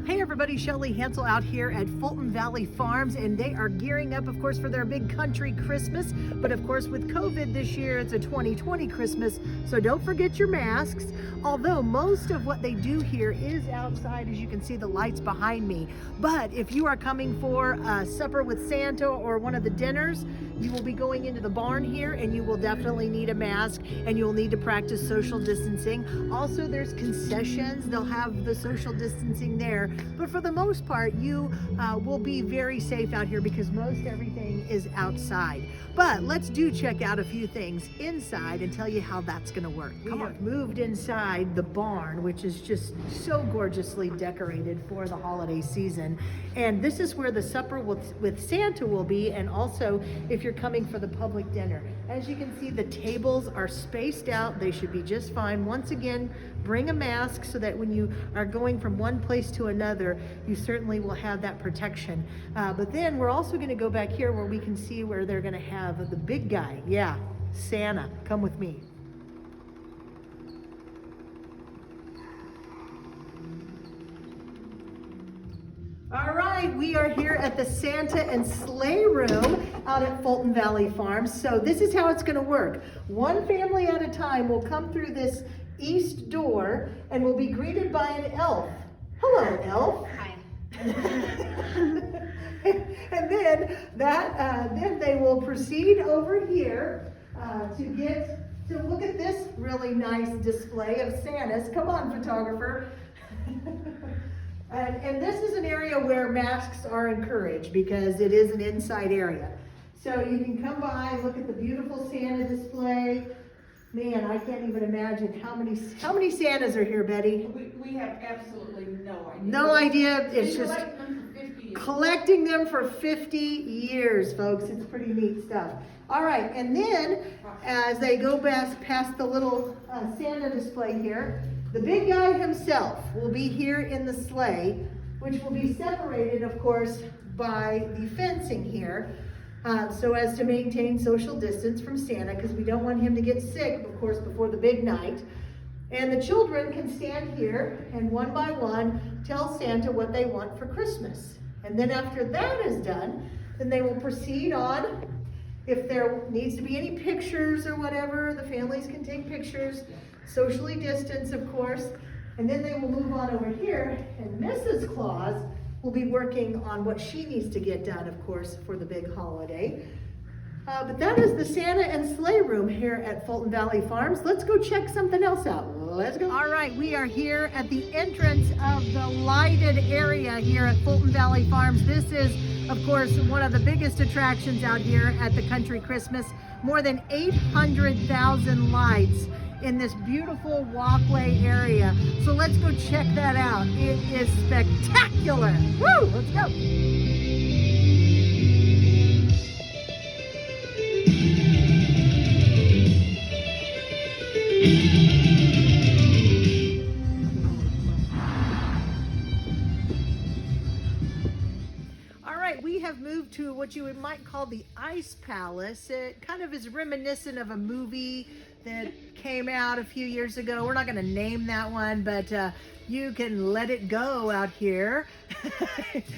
Hey everybody, Shelly Hansel out here at Fulton Valley Farms, and they are gearing up, of course, for their big country Christmas. But of course, with COVID this year, it's a 2020 Christmas, so don't forget your masks. Although most of what they do here is outside, as you can see the lights behind me. But if you are coming for a supper with Santa or one of the dinners, you will be going into the barn here and you will definitely need a mask and you'll need to practice social distancing. Also, there's concessions. They'll have the social distancing there. But for the most part, you will be very safe out here because most everything is outside. But let's do check out a few things inside and tell you how that's going to work. We have moved inside the barn, which is just so gorgeously decorated for the holiday season. And this is where the supper with Santa will be, and also if you're coming for the public dinner. As you can see, the tables are spaced out. They should be just fine. Once again, bring a mask so that when you are going from one place to another, you certainly will have that protection. But then we're also going to go back here where we can see where they're going to have the big guy. Yeah, Santa. Come with me. All right, we are here at the Santa and Sleigh Room out at Fulton Valley Farms. So this is how it's going to work. One family at a time will come through this east door and will be greeted by an elf. Hello, elf. Hi. And then they will proceed over here to look at this really nice display of Santas. Come on, photographer. And this is an area where masks are encouraged because it is an inside area. So you can come by, look at the beautiful Santa display. Man, I can't even imagine how many Santas are here, Betty? We have absolutely no idea. No idea. It's just collecting them for 50 years. collecting them for 50 years, folks. It's pretty neat stuff. All right, and then as they go past the little Santa display here, the big guy himself will be here in the sleigh, which will be separated, of course, by the fencing here, so as to maintain social distance from Santa, because we don't want him to get sick, of course, before the big night. And the children can stand here and one by one tell Santa what they want for Christmas. And then after that is done, then they will proceed on. If there needs to be any pictures or whatever, the families can take pictures, socially distanced, of course. And then they will move on over here, and Mrs. Claus will be working on what she needs to get done, of course, for the big holiday. But that is the Santa and Sleigh Room here at Fulton Valley Farms. Let's go check something else out. Let's go. All right, we are here at the entrance of the lighted area here at Fulton Valley Farms. This is, of course, one of the biggest attractions out here at the Country Christmas. More than 800,000 lights in this beautiful walkway area. So let's go check that out. It is spectacular. Woo! Let's go. We have moved to what you might call the Ice Palace. It kind of is reminiscent of a movie that came out a few years ago. We're not going to name that one, but you can let it go out here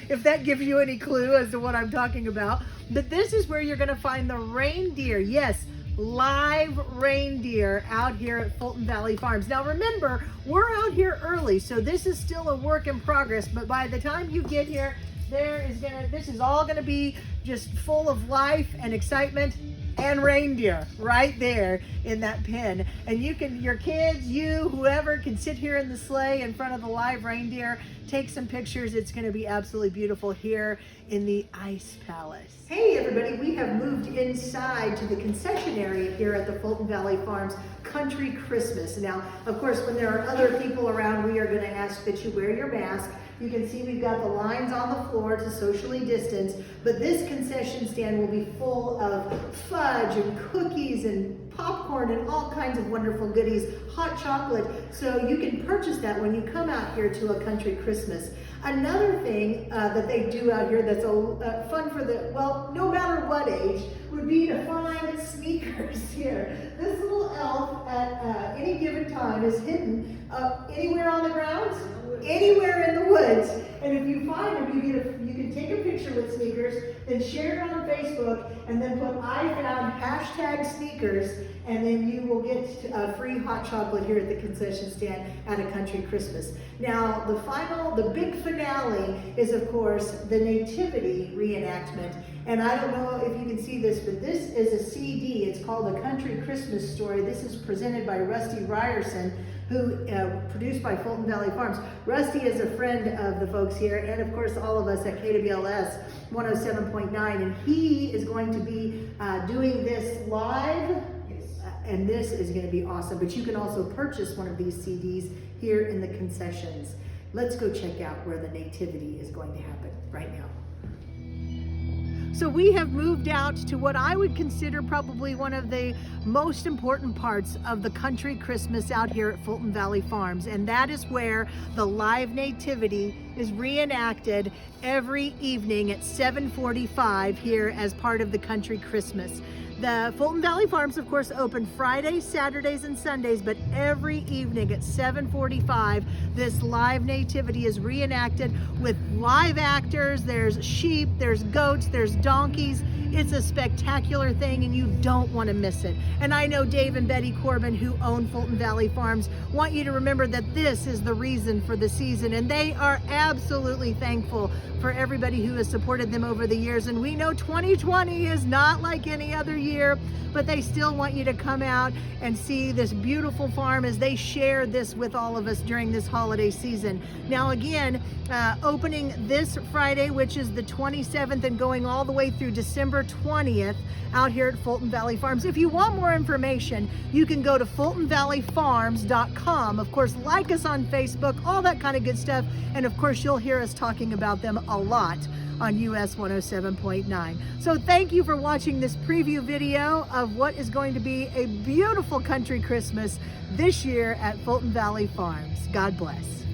if that gives you any clue as to what I'm talking about. But this is where you're going to find the reindeer. Yes, live reindeer out here at Fulton Valley Farms. Now remember, we're out here early, so this is still a work in progress, but by the time you get here, this is all gonna be just full of life and excitement and reindeer right there in that pen. And your kids, whoever can sit here in the sleigh in front of the live reindeer, take some pictures. It's gonna be absolutely beautiful here in the Ice Palace. Hey everybody, we have moved inside to the concession area here at the Fulton Valley Farms Country Christmas. Now, of course, when there are other people around, we are gonna ask that you wear your mask. You can see we've got the lines on the floor to socially distance, but this concession stand will be full of fudge and cookies and popcorn and all kinds of wonderful goodies, hot chocolate. So you can purchase that when you come out here to a Country Christmas. Another thing that they do out here that's fun for no matter what age, would be to find sneakers here. This little elf at any given time is hidden anywhere on the ground, anywhere in the woods. And picture with sneakers, then share it on Facebook, and then put I found hashtag sneakers, and then you will get a free hot chocolate here at the concession stand at a country Christmas. Now, the big finale is, of course, the nativity reenactment. And I don't know if you can see this, but this is a CD. It's called A Country Christmas Story. This is presented by Rusty Ryerson, who produced by Fulton Valley Farms. Rusty is a friend of the folks here, and of course all of us at KWLS 107.9, and he is going to be doing this live. And this is going to be awesome. But you can also purchase one of these CDs here in the concessions. Let's go check out where the nativity is going to happen right now. So we have moved out to what I would consider probably one of the most important parts of the country Christmas out here at Fulton Valley Farms, and that is where the live nativity is reenacted every evening at 7:45 here as part of the country Christmas. The Fulton Valley Farms, of course, open Fridays, Saturdays, and Sundays, but every evening at 7:45, this live nativity is reenacted with live actors. There's sheep, there's goats, there's donkeys. It's a spectacular thing, and you don't want to miss it. And I know Dave and Betty Corbin, who own Fulton Valley Farms, want you to remember that this is the reason for the season, and they are absolutely thankful for everybody who has supported them over the years. And we know 2020 is not like any other year, but they still want you to come out and see this beautiful farm as they share this with all of us during this holiday season. Now again, opening this Friday, which is the 27th, and going all the way through December 20th out here at Fulton Valley Farms. If you want more information, you can go to fultonvalleyfarms.com. Of course, like us on Facebook, all that kind of good stuff. And of course, you'll hear us talking about them a lot on US 107.9. So thank you for watching this preview video of what is going to be a beautiful country Christmas this year at Fulton Valley Farms. God bless.